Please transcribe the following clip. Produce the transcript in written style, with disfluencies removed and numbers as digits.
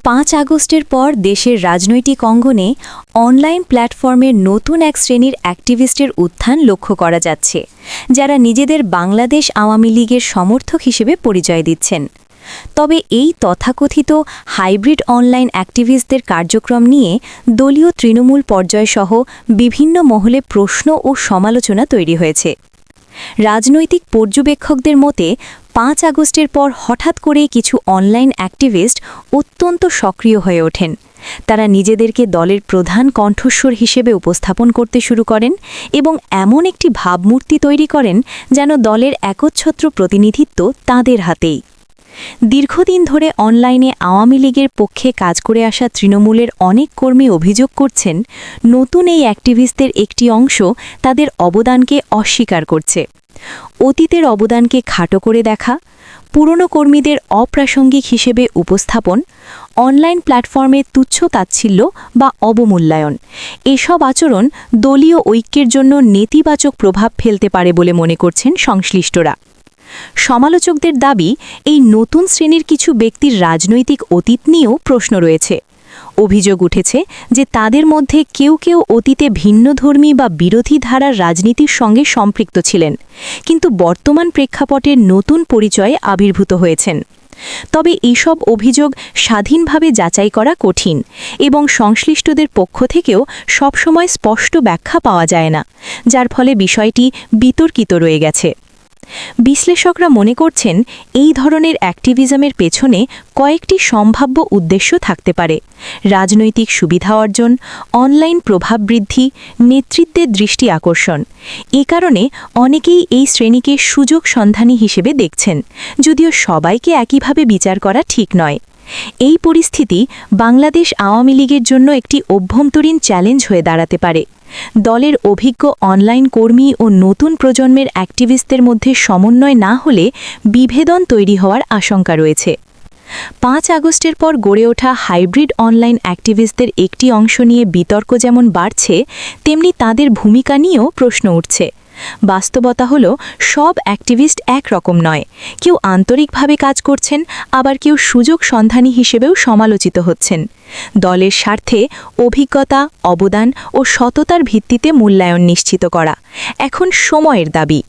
৫ আগস্টের পর দেশের রাজনৈতিক অঙ্গনে অনলাইন প্ল্যাটফর্মের নতুন এক শ্রেণীর অ্যাক্টিভিস্টের উত্থান লক্ষ্য করা যাচ্ছে, যারা নিজেদের বাংলাদেশ আওয়ামী লীগের সমর্থক হিসেবে পরিচয় দিচ্ছেন। তবে এই তথাকথিত হাইব্রিড অনলাইন অ্যাক্টিভিস্টদের কার্যক্রম নিয়ে দলীয় তৃণমূল পর্যায়সহ বিভিন্ন মহলে প্রশ্ন ও সমালোচনা তৈরি হয়েছে। রাজনৈতিক পর্যবেক্ষকদের মতে ৫ আগস্টের পর হঠাৎ করেই কিছু অনলাইন অ্যাক্টিভিস্ট অত্যন্ত সক্রিয় হয়ে ওঠেন। তারা নিজেদেরকে দলের প্রধান কণ্ঠস্বর হিসেবে উপস্থাপন করতে শুরু করেন এবং এমন একটি ভাবমূর্তি তৈরি করেন যেন দলের একচ্ছত্র প্রতিনিধিত্ব তাদের হাতেই। দীর্ঘদিন ধরে অনলাইনে আওয়ামী লীগের পক্ষে কাজ করে আসা তৃণমূলের অনেক কর্মী অভিযোগ করছেন, নতুন এই অ্যাক্টিভিস্টদের একটি অংশ তাদের অবদানকে অস্বীকার করছে। অতীতের অবদানকে খাটো করে দেখা, পুরনো কর্মীদের অপ্রাসঙ্গিক হিসেবে উপস্থাপন, অনলাইন প্ল্যাটফর্মে তুচ্ছ তাচ্ছিল্য বা অবমূল্যায়ন, এসব আচরণ দলীয় ঐক্যের জন্য নেতিবাচক প্রভাব ফেলতে পারে বলে মনে করছেন সংশ্লিষ্টরা। সমালোচকদের দাবি, এই নতুন শ্রেণীর কিছু ব্যক্তির রাজনৈতিক অতীত নিয়েও প্রশ্ন রয়েছে। অভিযোগ উঠেছে যে তাদের মধ্যে কেউ কেউ অতীতে ভিন্নধর্মী বা বিরোধী ধারার রাজনীতির সঙ্গে সম্পৃক্ত ছিলেন, কিন্তু বর্তমান প্রেক্ষাপটে নতুন পরিচয়ে আবির্ভূত হয়েছেন। তবে এইসব অভিযোগ স্বাধীনভাবে যাচাই করা কঠিন এবং সংশ্লিষ্টদের পক্ষ থেকেও সবসময় স্পষ্ট ব্যাখ্যা পাওয়া যায় না, যার ফলে বিষয়টি বিতর্কিত রয়ে গেছে। বিশ্লেষকরা মনে করছেন, এই ধরনের অ্যাক্টিভিজমের পেছনে কয়েকটি সম্ভাব্য উদ্দেশ্য থাকতে পারে: রাজনৈতিক সুবিধা অর্জন, অনলাইন প্রভাব বৃদ্ধি, নেতৃত্বের দৃষ্টি আকর্ষণ। এ কারণে অনেকেই এই শ্রেণীকে সুযোগ সন্ধানী হিসেবে দেখছেন, যদিও সবাইকে একইভাবে বিচার করা ঠিক নয়। এই পরিস্থিতি বাংলাদেশ আওয়ামী লীগের জন্য একটি অভ্যন্তরীণ চ্যালেঞ্জ হয়ে দাঁড়াতে পারে। দলের অভিজ্ঞ অনলাইন কর্মী ও নতুন প্রজন্মের অ্যাক্টিভিস্টদের মধ্যে সমন্বয় না হলে বিভেদন তৈরি হওয়ার আশঙ্কা রয়েছে। ৫ আগস্টের পর গড়ে ওঠা হাইব্রিড অনলাইন অ্যাক্টিভিস্টদের একটি অংশ নিয়ে বিতর্ক যেমন বাড়ছে, তেমনি তাদের ভূমিকা নিয়েও প্রশ্ন উঠছে। বাস্তবতা হল, সব অ্যাক্টিভিস্ট একরকম নয়। কেউ আন্তরিকভাবে কাজ করছেন, আবার কেউ সুযোগ সন্ধানী হিসেবেও সমালোচিত হচ্ছেন। দলের স্বার্থে অভিজ্ঞতা, অবদান ও সততার ভিত্তিতে মূল্যায়ন নিশ্চিত করা এখন সময়ের দাবি।